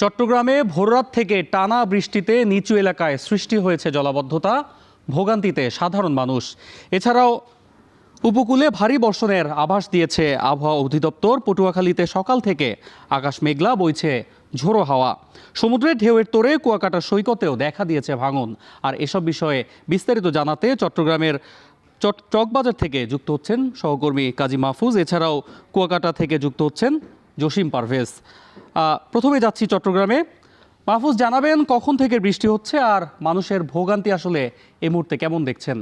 চট্টগ্রামে ভোররাত থেকে টানা বৃষ্টিতে নিচু এলাকায় সৃষ্টি হয়েছে জলাবদ্ধতা, ভোগান্তিতে সাধারণ মানুষ। এছাড়াও উপকূলে ভারী বর্ষণের আভাস দিয়েছে আবহাওয়া অধিদপ্তর। পটুয়াখালীতে সকাল থেকে আকাশ মেঘলা, বইছে ঝোড়ো হাওয়া। সমুদ্রের ঢেউয়ের তোড়ে কুয়াকাটা সৈকতেও দেখা দিয়েছে ভাঙন। আর এসব বিষয়ে বিস্তারিত জানাতে চট্টগ্রামের চকবাজার থেকে যুক্ত হচ্ছেন সহকর্মী কাজী মাহফুজ। এছাড়াও কুয়াকাটা থেকে যুক্ত হচ্ছেন জসিম পারভেজ। প্রথমে যাচ্ছি চট্টগ্রামে। মাহফুজ, জানাবেন কখন থেকে বৃষ্টি হচ্ছে আর মানুষের ভোগান্তি আসলে এই মুহূর্তে কেমন দেখছেন?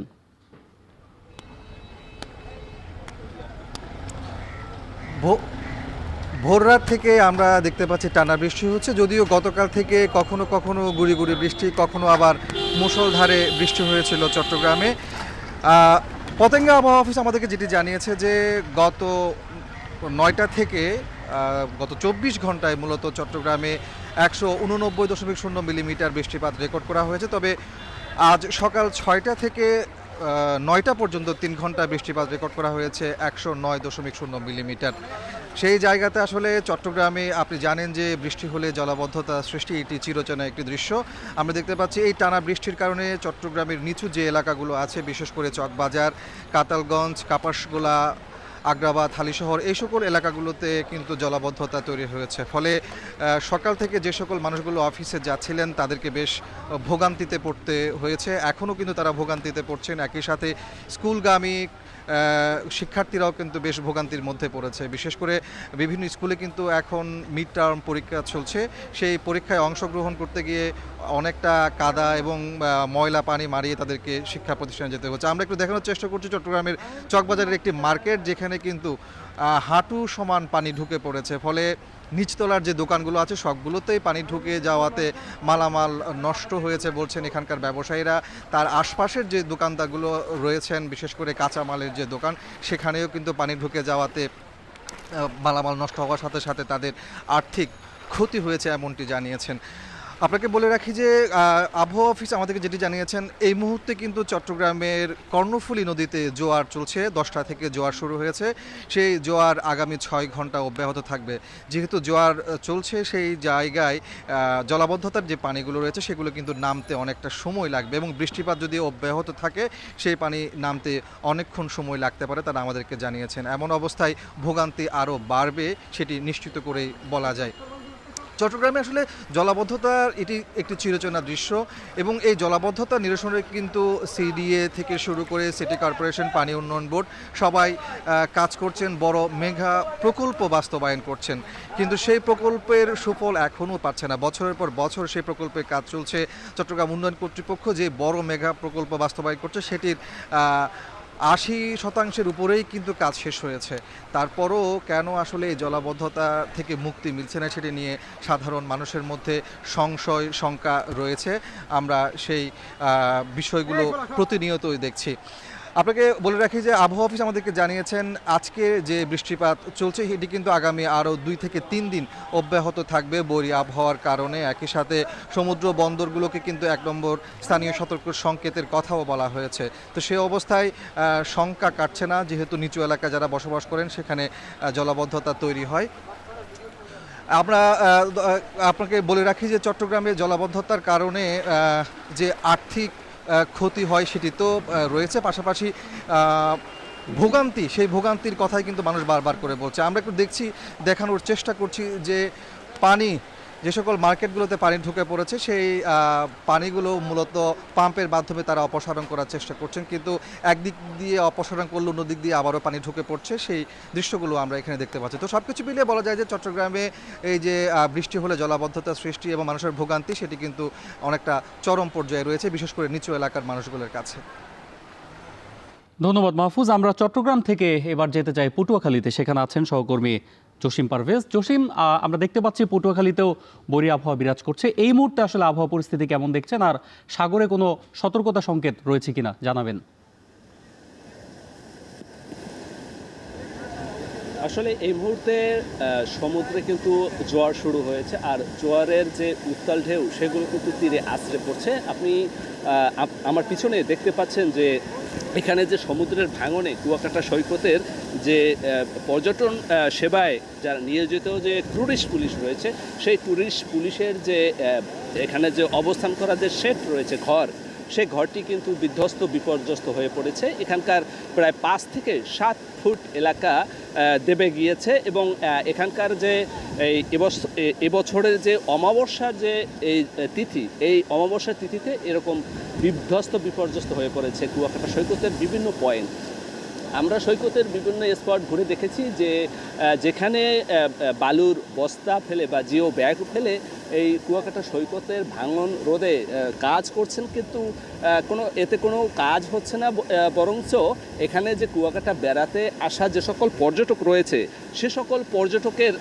ভোররাত থেকে আমরা দেখতে পাচ্ছি টানা বৃষ্টি হচ্ছে, যদিও গতকাল থেকে কখনো কখনো গুড়ি গুড়ি বৃষ্টি, কখনো আবার মুষলধারে বৃষ্টি হয়েছিল চট্টগ্রামে। পতেঙ্গা আবহাওয়া অফিস আমাদেরকে যেটি জানিয়েছে যে গত 9টা থেকে গত 24 ঘন্টায় মূলত চট্টগ্রামে 189.0 মিলিমিটার বৃষ্টিপাত রেকর্ড করা হয়েছে। তবে আজ সকাল 6টা থেকে 9টা পর্যন্ত 3 ঘন্টা বৃষ্টিপাত রেকর্ড করা হয়েছে 109.0 মিলিমিটার। সেই জায়গাতে আসলে চট্টগ্রামে আপনি জানেন যে বৃষ্টি হলে জলাবদ্ধতা সৃষ্টি এটি চিরচেনা একটি দৃশ্য। আমরা দেখতে পাচ্ছি এই টানা বৃষ্টির কারণে চট্টগ্রামের নিচু যে এলাকাগুলো আছে, বিশেষ করে চকবাজার, কাতালগঞ্জ, কাপাসগোলা, আগ্রাবাদ, হালিশহর, এই সকল এলাকাগুলোতে কিন্তু জলাবদ্ধতা তৈরি হয়েছে। ফলে সকাল থেকে যে সকল মানুষগুলো অফিসে যাচ্ছিলেন তাদেরকে বেশ ভোগান্তিতে পড়তে হয়েছে। এখনও কিন্তু তারা ভোগান্তিতে পড়ছেন। একই সাথে স্কুলগামী শিক্ষার্থীরাও কিন্তু বেশ ভোগান্তির মধ্যে পড়েছে। বিশেষ করে বিভিন্ন স্কুলে কিন্তু এখন মিড টার্ম পরীক্ষা চলছে। সেই পরীক্ষায় অংশগ্রহণ করতে গিয়ে অনেকটা কাদা এবং ময়লা পানি মারিয়ে তাদেরকে শিক্ষা প্রতিষ্ঠানে যেতে হচ্ছে। আমরা একটু দেখানোর চেষ্টা করছি চট্টগ্রামের চকবাজারের একটি মার্কেট, যেখানে কিন্তু হাঁটু সমান পানি ঢুকে পড়েছে। ফলে নিচতলার যে দোকানগুলো আছে সবগুলোতেই পানি ঢুকে যাওয়াতে মালামাল নষ্ট হয়েছে বলছেন এখানকার ব্যবসায়ীরা। তার আশপাশের যে দোকানদারগুলো রয়েছেন, বিশেষ করে কাঁচামালের যে দোকান, সেখানেও কিন্তু পানি ঢুকে যাওয়াতে মালামাল নষ্ট হওয়ার সাথে সাথে তাদের আর্থিক ক্ষতি হয়েছে এমনটি জানিয়েছেন। আপনাকে বলে রাখি যে আবহাওয়া অফিস আমাদেরকে যেটি জানিয়েছেন, এই মুহূর্তে কিন্তু চট্টগ্রামের কর্ণফুলী নদীতে জোয়ার চলছে। 10টা থেকে জোয়ার শুরু হয়েছে। সেই জোয়ার আগামী 6 ঘন্টা অব্যাহত থাকবে। যেহেতু জোয়ার চলছে, সেই জায়গায় জলাবদ্ধতার যে পানিগুলো রয়েছে সেগুলো কিন্তু নামতে অনেকটা সময় লাগবে, এবং বৃষ্টিপাত যদি অব্যাহত থাকে সেই পানি নামতে অনেকক্ষণ সময় লাগতে পারে, তারা আমাদেরকে জানিয়েছেন। এমন অবস্থায় ভোগান্তি আরও বাড়বে সেটি নিশ্চিত করেই বলা যায়। চট্টগ্রামে আসলে জলাবদ্ধতার এটি একটি চিরচেনা দৃশ্য, এবং এই জলাবদ্ধতা নিরসনে কিন্তু সিডিএ থেকে শুরু করে সিটি কর্পোরেশন, পানি উন্নয়ন বোর্ড সবাই কাজ করছেন, বড় মেগা প্রকল্প বাস্তবায়ন করছেন। কিন্তু সেই প্রকল্পের সুফল এখনও পাচ্ছে না। বছরের পর বছর সেই প্রকল্পের কাজ চলছে। চট্টগ্রাম উন্নয়ন কর্তৃপক্ষ যে বড় মেগা প্রকল্প বাস্তবায়ন করছে সেটির 80% উপরেই কিন্তু কাজ শেষ হয়েছে। তারপরও কেন আসলে এই জলাবদ্ধতা থেকে মুক্তি মিলছে না সেটি নিয়ে সাধারণ মানুষের মধ্যে সংশয়, শঙ্কা রয়েছে। আমরা সেই বিষয়গুলো প্রতিনিয়তই দেখছি। আপনাকে বলে রাখি যে আবহাওয়া অফিস আমাদেরকে জানিয়েছেন আজকে যে বৃষ্টিপাত চলছে এটি কিন্তু আগামী আরও 2 থেকে 3 দিন অব্যাহত থাকবে বৈরী আবহাওয়ার কারণে। একই সাথে সমুদ্র বন্দরগুলোকে কিন্তু 1 নম্বর স্থানীয় সতর্ক সংকেতের কথাও বলা হয়েছে। তো সেই অবস্থায় শঙ্কা কাটছে না, যেহেতু নিচু এলাকায় যারা বসবাস করেন সেখানে জলাবদ্ধতা তৈরি হয়। আমরা আপনাকে বলে রাখি যে চট্টগ্রামে জলাবদ্ধতার কারণে যে আর্থিক ক্ষতি হয় সেটি তো রয়েছে, পাশাপাশি ভোগান্তি, সেই ভোগান্তির কথাই কিন্তু মানুষ বারবার করে বলছে। আমরা একটু দেখানোর চেষ্টা করছি যে পানি যে সকল মার্কেটগুলোতে পানি ঢুকে পড়েছে সেই পানিগুলো মূলত পাম্পের মাধ্যমে তারা অপসারণ করার চেষ্টা করছেন, কিন্তু একদিক দিয়ে অপসারণ করলে অন্য দিক দিয়ে আবারও পানি ঢুকে পড়ছে। সেই দৃশ্যগুলো আমরা এখানে দেখতে পাচ্ছি। তো সব কিছু মিলিয়ে বলা যায় যে চট্টগ্রামে এই যে বৃষ্টি হলে জলাবদ্ধতা সৃষ্টি এবং মানুষের ভোগান্তি, সেটি কিন্তু অনেকটা চরম পর্যায়ে রয়েছে, বিশেষ করে নিচু এলাকার মানুষগুলোর কাছে। ধন্যবাদ মাহফুজ। আমরা চট্টগ্রাম থেকে এবার যেতে চাই পটুয়াখালীতে। সেখানে আছেন সহকর্মী জসিম পারভেজ। জসিম, আমরা দেখতে পাচ্ছি পটুয়াখালীতেও বৈরী আবহাওয়া বিরাজ করছে। এই মুহূর্তে আসলে আবহাওয়া পরিস্থিতি কেমন দেখছেন, আর সাগরে কোনো সতর্কতা সংকেত রয়েছে কিনা জানাবেন। আসলে এই মুহূর্তে সমুদ্রে কিন্তু জোয়ার শুরু হয়েছে, আর জোয়ারের যে উত্তাল ঢেউ সেগুলো কিন্তু তীরে আছড়ে পড়ছে। আপনি আমার পিছনে দেখতে পাচ্ছেন যে এখানে যে সমুদ্রের ভাঙনে কুয়াকাটা সৈকতের যে পর্যটন সেবায় যারা নিয়োজিত যে ট্যুরিস্ট পুলিশ রয়েছে, সেই ট্যুরিস্ট পুলিশের যে এখানে যে অবস্থান করা যে শেড রয়েছে, ঘর, সেই ঘরটি কিন্তু বিধ্বস্ত বিপর্যস্ত হয়ে পড়েছে। এখানকার প্রায় 5 থেকে 7 ফুট এলাকা দেবে গিয়েছে এবং এখানকার যে এবছরের যে অমাবস্যার যে এই তিথি, এই অমাবস্যার তিথিতে এরকম বিধ্বস্ত বিপর্যস্ত হয়ে পড়েছে কুয়াকাটা সৈকতের বিভিন্ন পয়েন্ট। আমরা সৈকতের বিভিন্ন স্পট ঘুরে দেখেছি যে যেখানে বালুর বস্তা ফেলে বা জিও ব্যাগ ফেলে এই কুয়াকাটা সৈকতের ভাঙন রোধে কাজ করছেন, কিন্তু এতে কোনো কাজ হচ্ছে না, বরঞ্চ এখানে যে কুয়াকাটা বেড়াতে আসা যে সকল পর্যটক রয়েছে সে সকল পর্যটকের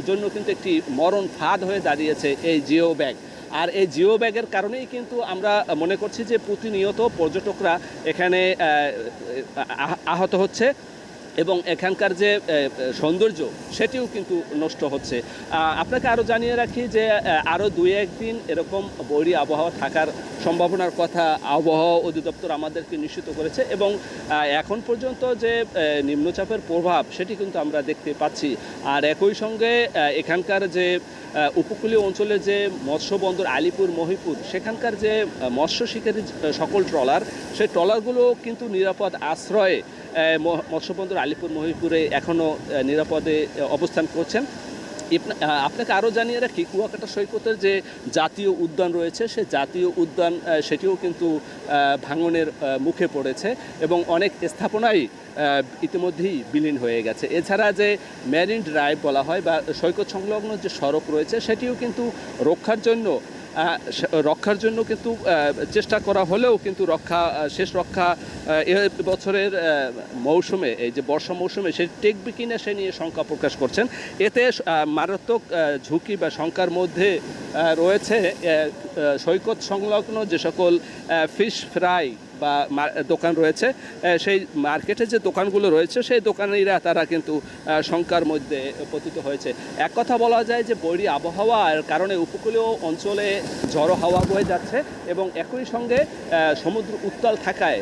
জন্য কিন্তু একটি মরণ ফাঁদ হয়ে দাঁড়িয়েছে এই জিও ব্যাগ। আর এই জিও ব্যাগের কারণেই কিন্তু আমরা মনে করছি যে প্রতিনিয়ত পর্যটকরা এখানে আহত হচ্ছে এবং এখানকার যে সৌন্দর্য সেটিও কিন্তু নষ্ট হচ্ছে। আপনাকে আরও জানিয়ে রাখি যে আরও 2-1 দিন এরকম বৈরী আবহাওয়া থাকার সম্ভাবনার কথা আবহাওয়া অধিদপ্তর আমাদেরকে নিশ্চিত করেছে এবং এখন পর্যন্ত যে নিম্নচাপের প্রভাব সেটি কিন্তু আমরা দেখতে পাচ্ছি। আর একই সঙ্গে এখানকার যে উপকূলীয় অঞ্চলে যে মৎস্য বন্দর আলিপুর মহিপুর, সেখানকার যে মৎস্য শিকারী সকল ট্রলার, সেই ট্রলারগুলো কিন্তু নিরাপদ আশ্রয়ে মৎস্য বন্দর আলিপুর মহিপুরে এখনও নিরাপদে অবস্থান করছেন। আপনাকে আরও জানিয়ে রাখি, কুয়াকাটা সৈকতের যে জাতীয় উদ্যান রয়েছে সেই জাতীয় উদ্যান সেটিও কিন্তু ভাঙনের মুখে পড়েছে এবং অনেক স্থাপনাই ইতিমধ্যেই বিলীন হয়ে গেছে। এছাড়া যে মেরিন ড্রাইভ বলা হয় বা সৈকত সংলগ্ন যে সড়ক রয়েছে সেটিও কিন্তু রক্ষার জন্য কিন্তু চেষ্টা করা হলেও কিন্তু শেষ রক্ষা এ বছরের মৌসুমে, এই যে বর্ষা মৌসুমে সে টেকবে কিনা সে নিয়ে শঙ্কা প্রকাশ করছেন। এতে মারাত্মক ঝুঁকি বা শঙ্কার মধ্যে রয়েছে সৈকত সংলগ্ন যে সকল ফিশ ফ্রাই বা দোকান রয়েছে, সেই মার্কেটে যে দোকানগুলো রয়েছে সেই দোকানিরা তারা কিন্তু শঙ্কার মধ্যে পতিত হয়েছে। এক কথা বলা যায় যে বৈরী আবহাওয়ার কারণে উপকূলীয় অঞ্চলে ঝড়ো হাওয়া বয়ে যাচ্ছে এবং একই সঙ্গে সমুদ্র উত্তাল থাকায়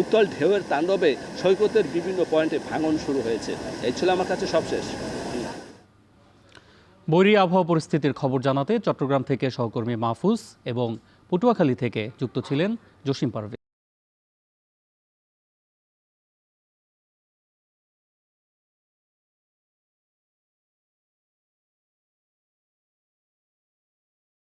উত্তাল ঢেউয়ের তাণ্ডবে সৈকতের বিভিন্ন পয়েন্টে ভাঙন শুরু হয়েছে। এই ছিল আমার কাছে সবশেষ। বৈরী আবহাওয়া পরিস্থিতির খবর জানাতে চট্টগ্রাম থেকে সহকর্মী মাহফুজ এবং পটুয়াখালী থেকে যুক্ত ছিলেন জসিম পারভেজ।